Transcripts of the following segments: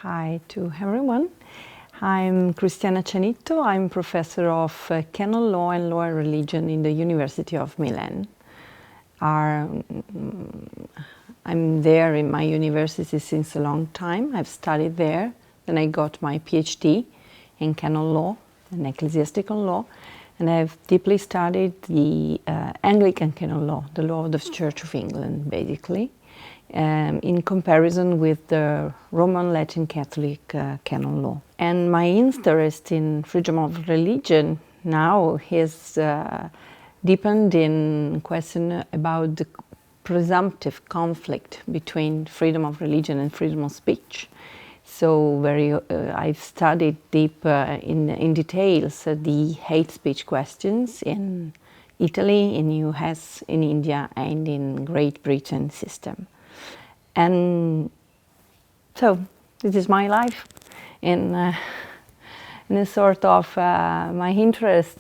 Hi to everyone. I'm Cristiany Cianitto. I'm professor of canon law and law and religion in the University of Milan. I'm there in my university since a long time. I've studied there. Then I got my PhD in canon law and ecclesiastical law. And I've deeply studied the Anglican canon law, the law of the Church of England, basically, in comparison with the Roman Latin Catholic canon law. And my interest in freedom of religion now has deepened in question about the presumptive conflict between freedom of religion and freedom of speech. So I've studied deep in details the hate speech questions in Italy, in US, in India, and in Great Britain system. And so this is my life in a sort of my interest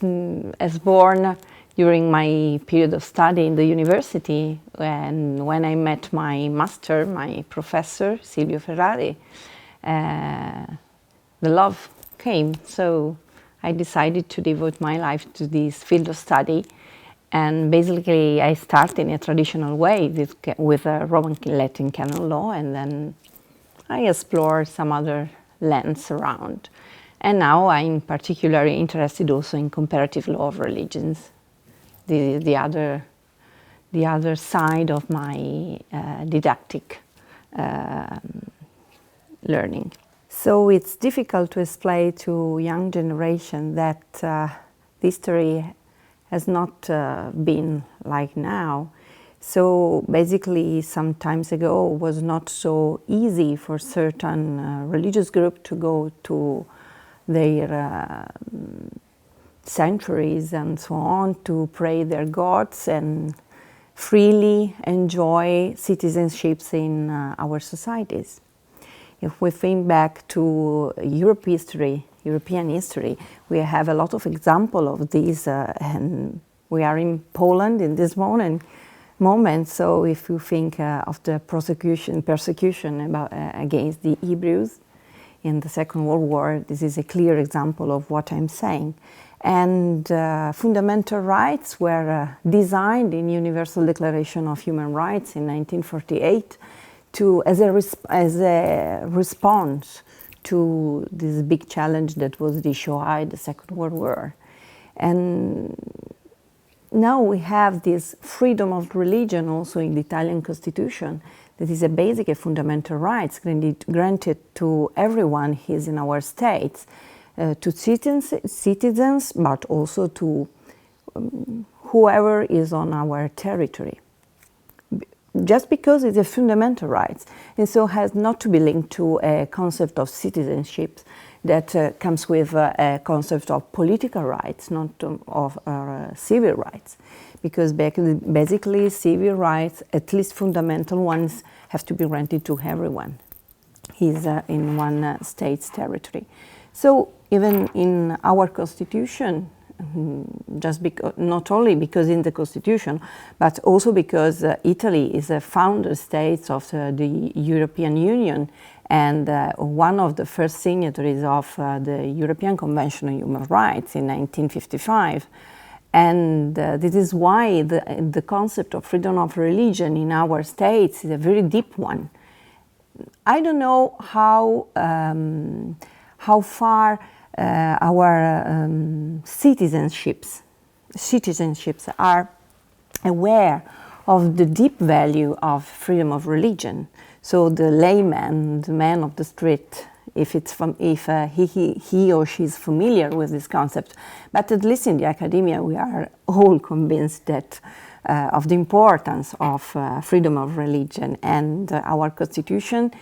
as born during my period of study in the university, and when I met my master, my professor, Silvio Ferrari, the love came. So I decided to devote my life to this field of study. And basically, I started in a traditional way with a Roman Latin canon law, and then I explored some other lands around. And now I'm particularly interested also in comparative law of religions, the other side of my didactic learning. So it's difficult to explain to young generation that history has not been like now. So basically, some times ago, it was not so easy for certain religious group to go to their sanctuaries and so on to pray their gods and freely enjoy citizenships in our societies. If we think back to European history, we have a lot of examples of these, and we are in Poland in this moment. So if you think of the persecution against the Hebrews in the Second World War, this is a clear example of what I'm saying. And fundamental rights were designed in Universal Declaration of Human Rights in 1948 as a response to this big challenge that was the Shoah, the Second World War. And now we have this freedom of religion also in the Italian Constitution. That is a basic and fundamental rights granted to everyone who is in our states, to citizens, but also to whoever is on our territory. Just because it's a fundamental rights, and so has not to be linked to a concept of citizenship that comes with a concept of political rights, not of civil rights. Because basically civil rights, at least fundamental ones, have to be granted to everyone. He's in one state's territory. So even in our constitution, not only because in the constitution, but also because Italy is a founder state of the European Union and one of the first signatories of the European Convention on Human Rights in 1955. And this is why the concept of freedom of religion in our states is a very deep one. I don't know how far our citizenships are aware of the deep value of freedom of religion. So the layman, the man of the street, if he or she is familiar with this concept, but at least in the academia we are all convinced that of the importance of freedom of religion, and our constitution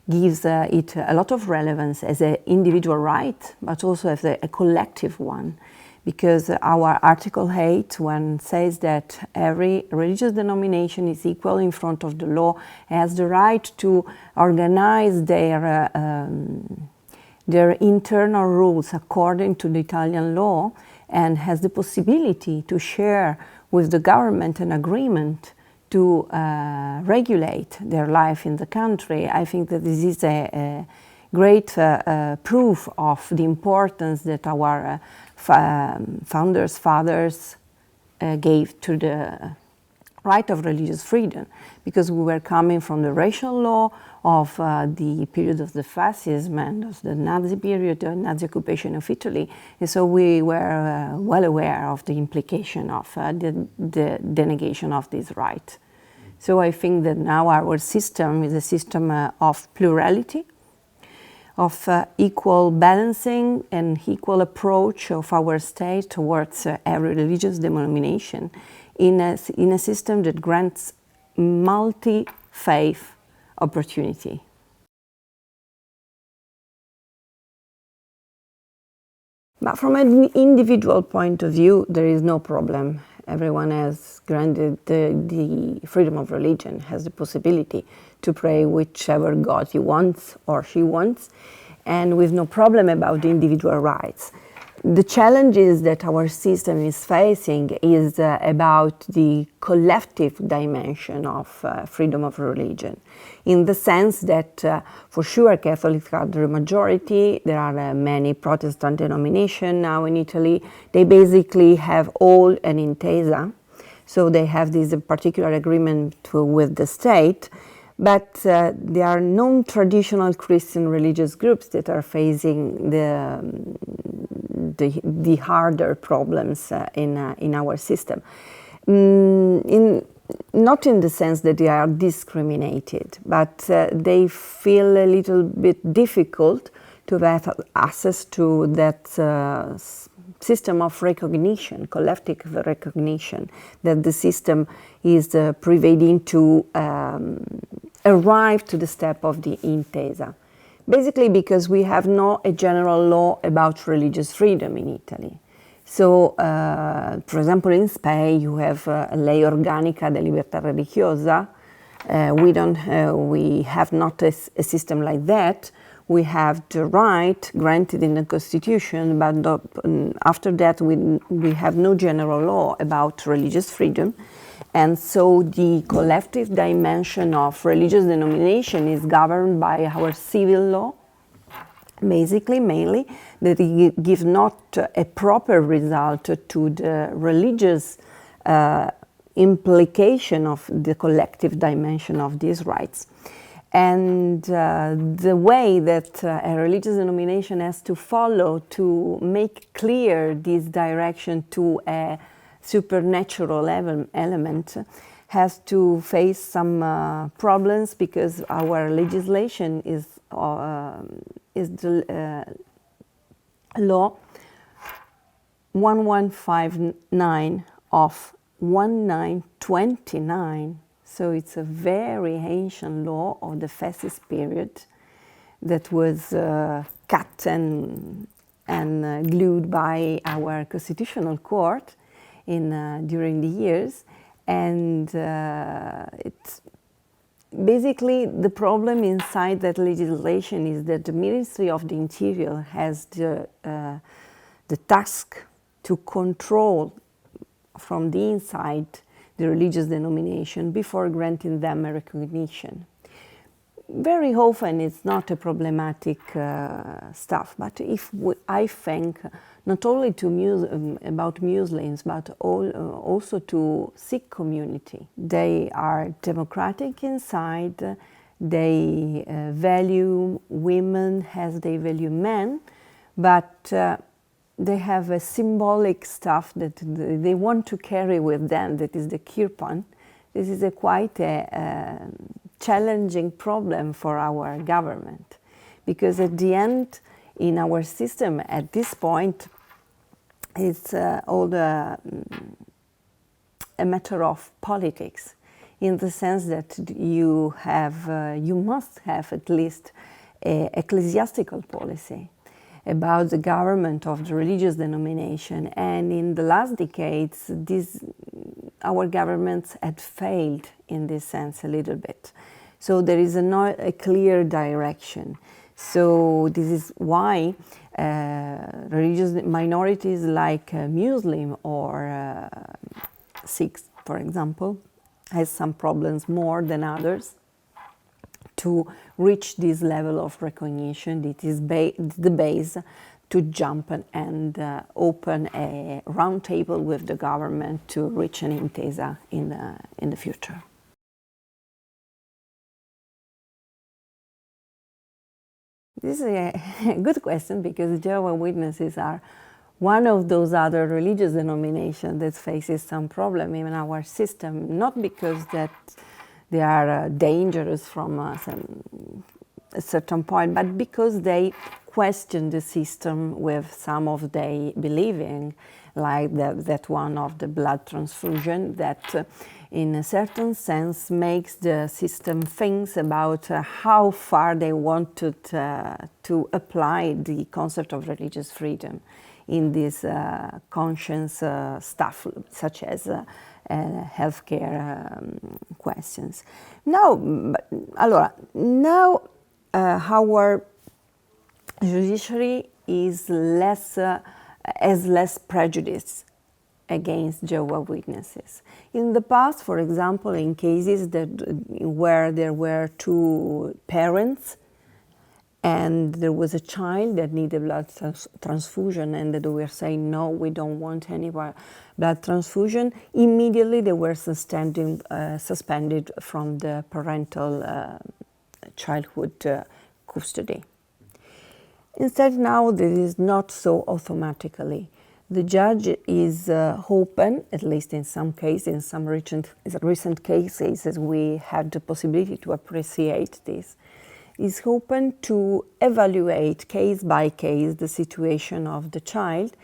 gives it a lot of relevance as an individual right, but also as a collective one, because our Article 8 says that every religious denomination is equal in front of the law, has the right to organize their internal rules according to the Italian law, and has the possibility to share with the government an agreement to regulate their life in the country. I think that this is great proof of the importance that our founders, fathers gave to the right of religious freedom, because we were coming from the racial law of the period of the fascism and of the Nazi period, the Nazi occupation of Italy, and so we were well aware of the implication of the denegation of this right. So I think that now our system is a system of plurality, of equal balancing and equal approach of our state towards every religious denomination, in a system that grants multi-faith opportunity. But from an individual point of view, there is no problem. Everyone has granted the freedom of religion, has the possibility to pray whichever God he wants or she wants, and with no problem about the individual rights. The challenges that our system is facing is about the collective dimension of freedom of religion, in the sense that for sure Catholics are the majority. There are many Protestant denominations now in Italy. They basically have all an intesa, so they have this particular agreement with the state. But there are non-traditional Christian religious groups that are facing the harder problems in our system. Not in the sense that they are discriminated, but they feel a little bit difficult to have access to that system of recognition, collective recognition, that the system is prevailing to arrive to the step of the intesa. Basically because we have not a general law about religious freedom in Italy. So, for example, in Spain you have a Ley Orgánica de Libertad Religiosa. We have not a system like that. We have the right granted in the Constitution, but after that we have no general law about religious freedom. And so the collective dimension of religious denomination is governed by our civil law, basically, mainly, that it gives not a proper result to the religious implication of the collective dimension of these rights. And the way that a religious denomination has to follow to make clear this direction to a supernatural element has to face some problems, because our legislation is the law 1159 of 1929. So it's a very ancient law of the fascist period that was cut and glued by our constitutional court during the years, and it's basically the problem inside that legislation is that the Ministry of the Interior has the task to control from the inside the religious denomination before granting them a recognition. Very often it's not a problematic stuff, but I think not only about Muslims, but also to Sikh community. They are democratic inside, they value women as they value men, but they have a symbolic stuff that they want to carry with them, that is the kirpan. This is quite a challenging problem for our government, because at the end, in our system at this point, it's all a matter of politics, in the sense that you must have at least an ecclesiastical policy about the government of the religious denomination. And in the last decades, our governments had failed in this sense a little bit. So there is not a clear direction. So this is why religious minorities like Muslim or Sikhs, for example, has some problems more than others to reach this level of recognition. It is the base to jump and open a round table with the government to reach an intesa in the future. This is a good question, because Jehovah's Witnesses are one of those other religious denominations that faces some problem in our system, not because that they are dangerous from a certain point, but because they question the system with some of their believing, like that one of the blood transfusion, that in a certain sense makes the system think about how far they wanted to apply the concept of religious freedom in this conscience stuff, such as healthcare questions. Now, our judiciary is has less prejudice against Jehovah's Witnesses. In the past, for example, in cases where there were two parents and there was a child that needed blood transfusion, and they were saying, no, we don't want any blood transfusion, immediately they were suspended from the parental childhood custody. Instead, now this is not so automatically. The judge is open, at least in some cases, in some recent cases, as we had the possibility to appreciate this, is open to evaluate case by case the situation of the child,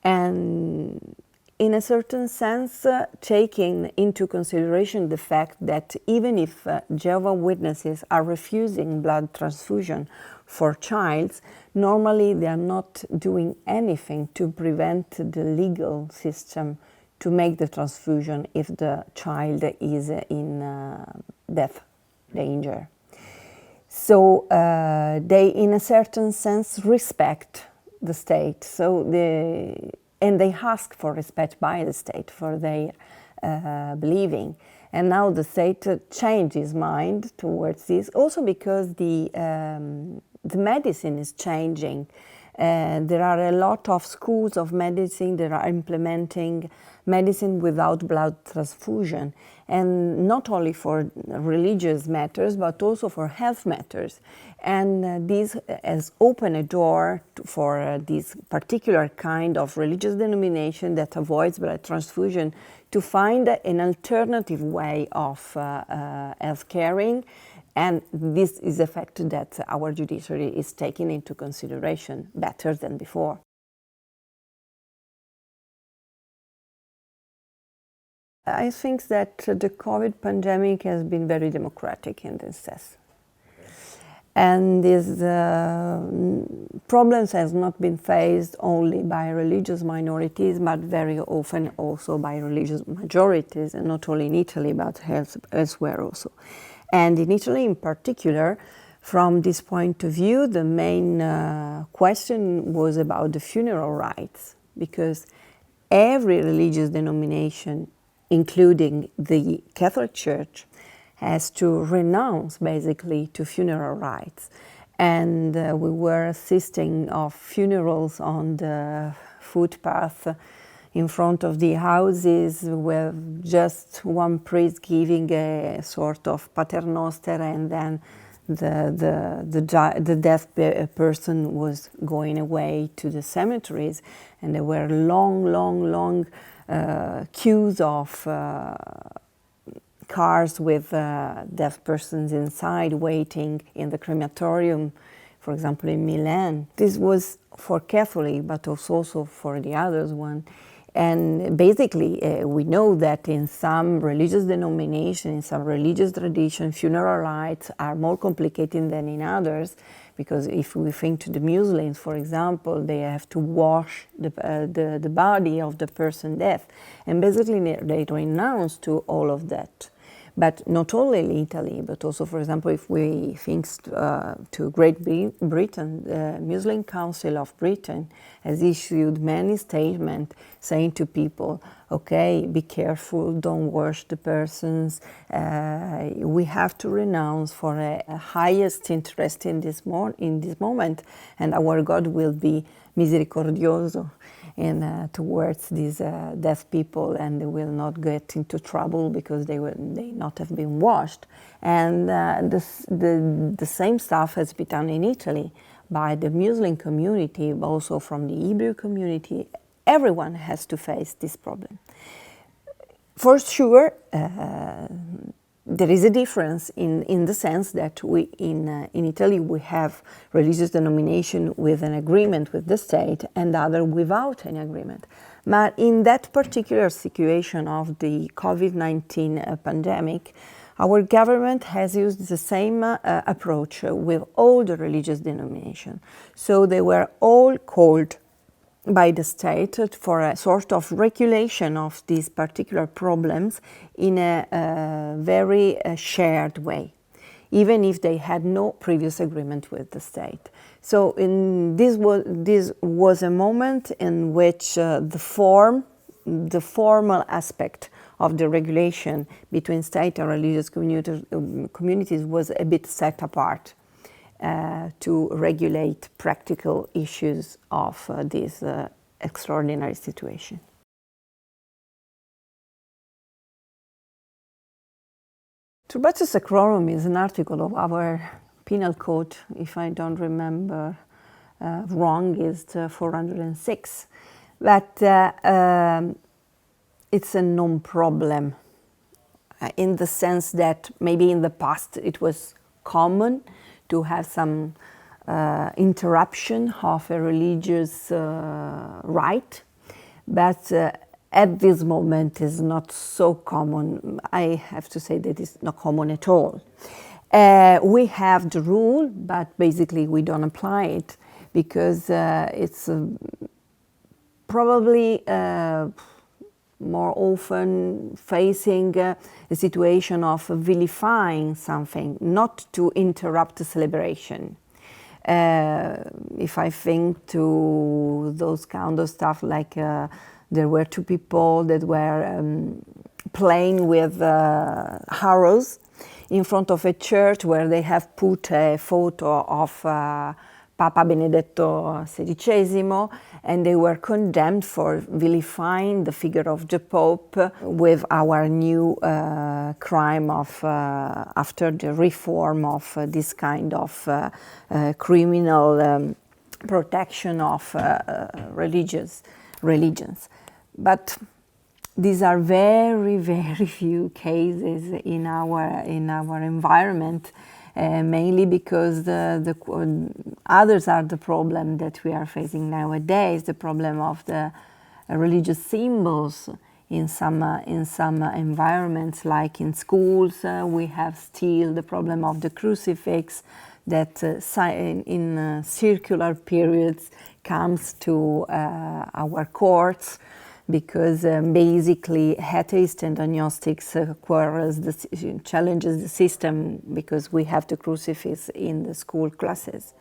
and in a certain sense taking into consideration the fact that even if Jehovah's Witnesses are refusing blood transfusion for childs, normally they are not doing anything to prevent the legal system to make the transfusion if the child is in death danger. So they, in a certain sense, respect the state. And they ask for respect by the state for their believing. And now the state changed his mind towards this, also because the medicine is changing. There are a lot of schools of medicine that are implementing medicine without blood transfusion, and not only for religious matters, but also for health matters. And this has opened a door for this particular kind of religious denomination that avoids blood transfusion to find an alternative way of health caring. And this is a fact that our judiciary is taking into consideration better than before. I think that the COVID pandemic has been very democratic in this sense. And these problems has not been faced only by religious minorities, but very often also by religious majorities, and not only in Italy, but elsewhere also. And in Italy in particular, from this point of view, the main question was about the funeral rites, because every religious denomination, including the Catholic Church, has to renounce basically to funeral rites. And we were assisting of funerals on the footpath in front of the houses with just one priest giving a sort of paternoster, and then the dead person was going away to the cemeteries, and there were long queues of cars with dead persons inside waiting in the crematorium, for example in Milan. This was for Catholic, but also for the others one. And basically we know that in some religious denominations, in some religious traditions, funeral rites are more complicated than in others, because if we think to the Muslims, for example, they have to wash the body of the person dead, and basically they renounce to all of that. But not only Italy, but also, for example, if we think to Great Britain, the Muslim Council of Britain has issued many statements saying to people, okay, be careful, don't wash the persons, we have to renounce for a highest interest in this moment, and our God will be misericordioso towards these deaf people, and they will not get into trouble because they not have been washed. And the same stuff has been done in Italy by the Muslim community, but also from the Hebrew community. Everyone has to face this problem. For sure, there is a difference in the sense that in Italy we have religious denomination with an agreement with the state and other without any agreement. But in that particular situation of the COVID-19 pandemic, our government has used the same approach with all the religious denominations. So they were all called by the state for a sort of regulation of these particular problems in a very shared way, even if they had no previous agreement with the state. So this was a moment in which the formal aspect of the regulation between state and religious communities was a bit set apart to regulate practical issues of this extraordinary situation. Turbatio Sacrorum is an article of our penal code, if I don't remember wrong, is 406. But it's a non-problem in the sense that maybe in the past it was common to have some interruption of a religious right, but at this moment is not so common. I have to say that it's not common at all. We have the rule, but basically we don't apply it because it's probably more often facing a situation of vilifying something, not to interrupt the celebration. If I think to those kind of stuff, like there were two people that were playing with arrows in front of a church where they have put a photo of Papa Benedetto XVI, and they were condemned for vilifying the figure of the Pope with our new crime of after the reform of this kind of criminal protection of religions. But these are very, very few cases in our environment. Mainly because the others are the problem that we are facing nowadays, the problem of the religious symbols in some environments, like in schools. We have still the problem of the crucifix that in circular periods comes to our courts, because basically atheists and agnostics challenges the system because we have the crucifix in the school classes,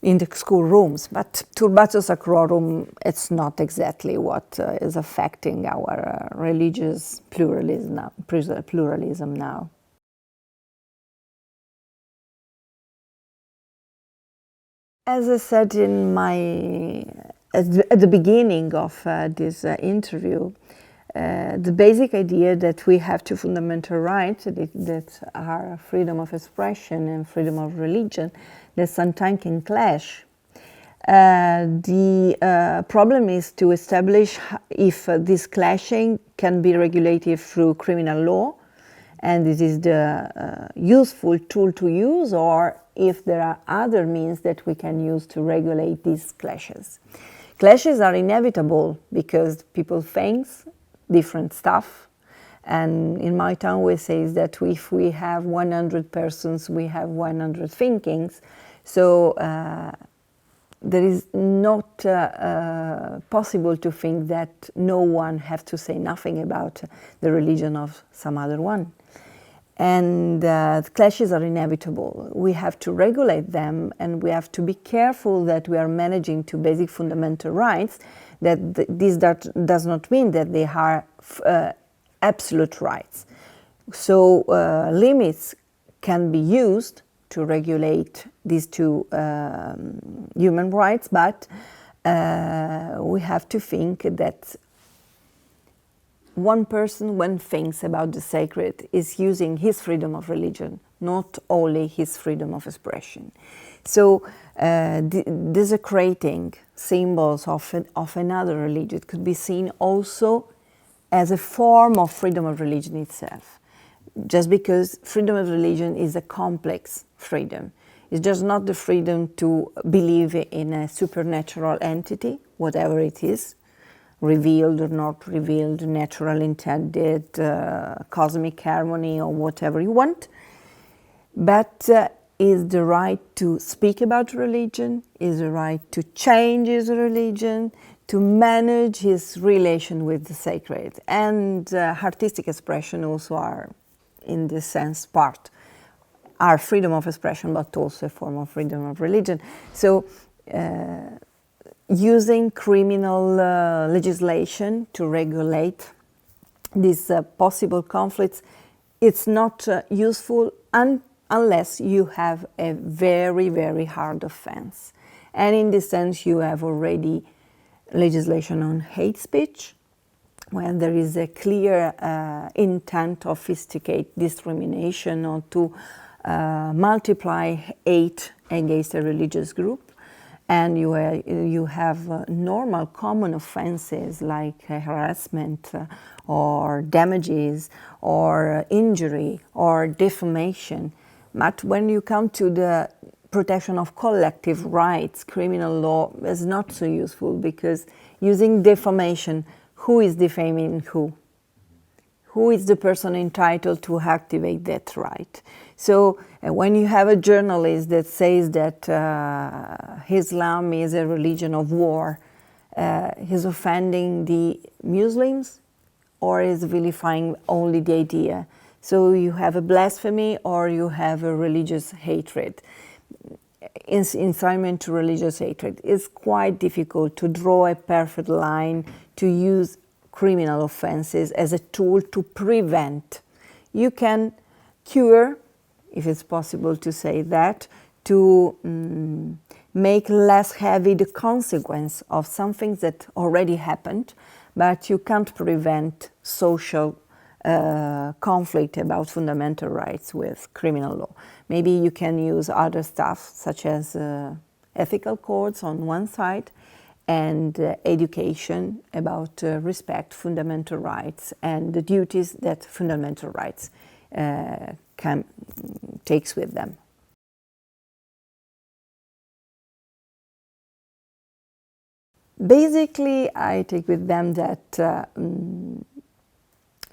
in the school rooms. But Turbatio Sacrorum, it's not exactly what is affecting our religious pluralism now. As I said in at the beginning of this interview, the basic idea that we have two fundamental rights that are freedom of expression and freedom of religion that sometimes can clash. The problem is to establish if this clashing can be regulated through criminal law, and it is the useful tool to use, or if there are other means that we can use to regulate these clashes. Clashes are inevitable because people think different stuff. And in my town we say that if we have 100 persons, we have 100 thinkings. So there is not possible to think that no one has to say nothing about the religion of some other one. And clashes are inevitable. We have to regulate them, and we have to be careful that we are managing two basic fundamental rights, that this does not mean that they are absolute rights. So limits can be used to regulate these two human rights, but we have to think that one person, when thinks about the sacred, is using his freedom of religion, not only his freedom of expression. So desecrating symbols of another religion could be seen also as a form of freedom of religion itself. Just because freedom of religion is a complex freedom. It's just not the freedom to believe in a supernatural entity, whatever it is, revealed or not revealed, natural, intended, cosmic harmony, or whatever you want, but is the right to speak about religion, is the right to change his religion, to manage his relation with the sacred. And artistic expression also are, in this sense, part, are freedom of expression, but also a form of freedom of religion. So using criminal legislation to regulate these possible conflicts, it's not useful unless you have a very, very hard offense. And in this sense, you have already legislation on hate speech, when there is a clear intent of instigate discrimination or to multiply hate against a religious group. And you have normal common offenses like harassment or damages or injury or defamation. But when you come to the protection of collective rights, criminal law is not so useful, because using defamation, who is defaming who? Who is the person entitled to activate that right? So when you have a journalist that says that Islam is a religion of war, he's offending the Muslims or is vilifying only the idea? So you have a blasphemy or you have a religious hatred. Incitement to religious hatred. It's quite difficult to draw a perfect line, to use criminal offenses as a tool to prevent. You can cure, if it's possible to say that, to make less heavy the consequence of something that already happened, but you can't prevent social conflict about fundamental rights with criminal law. Maybe you can use other stuff, such as ethical codes on one side, and education about fundamental rights, and the duties that fundamental rights takes with them. Basically, I take with them that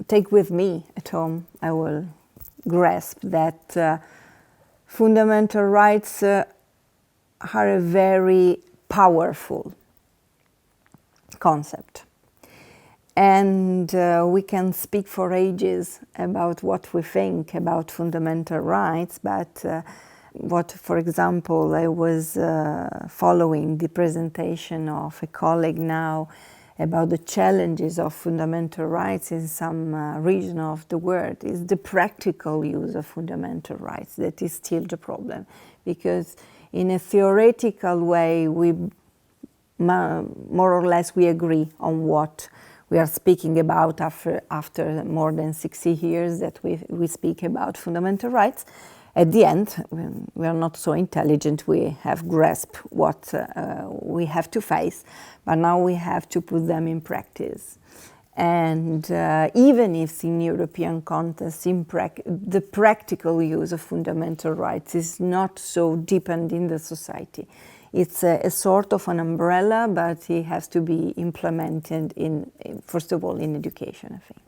take with me at home. I will grasp that fundamental rights are a very powerful concept. And we can speak for ages about what we think about fundamental rights, but for example, I was following the presentation of a colleague now about the challenges of fundamental rights in some region of the world. Is the practical use of fundamental rights that is still the problem, because in a theoretical way we more or less we agree on what we are speaking about after more than 60 years that we speak about fundamental rights. At the end, we are not so intelligent, we have grasped what we have to face, but now we have to put them in practice. And even if in European context, the practical use of fundamental rights is not so deepened in the society. It's a sort of an umbrella, but it has to be implemented first of all, in education, I think.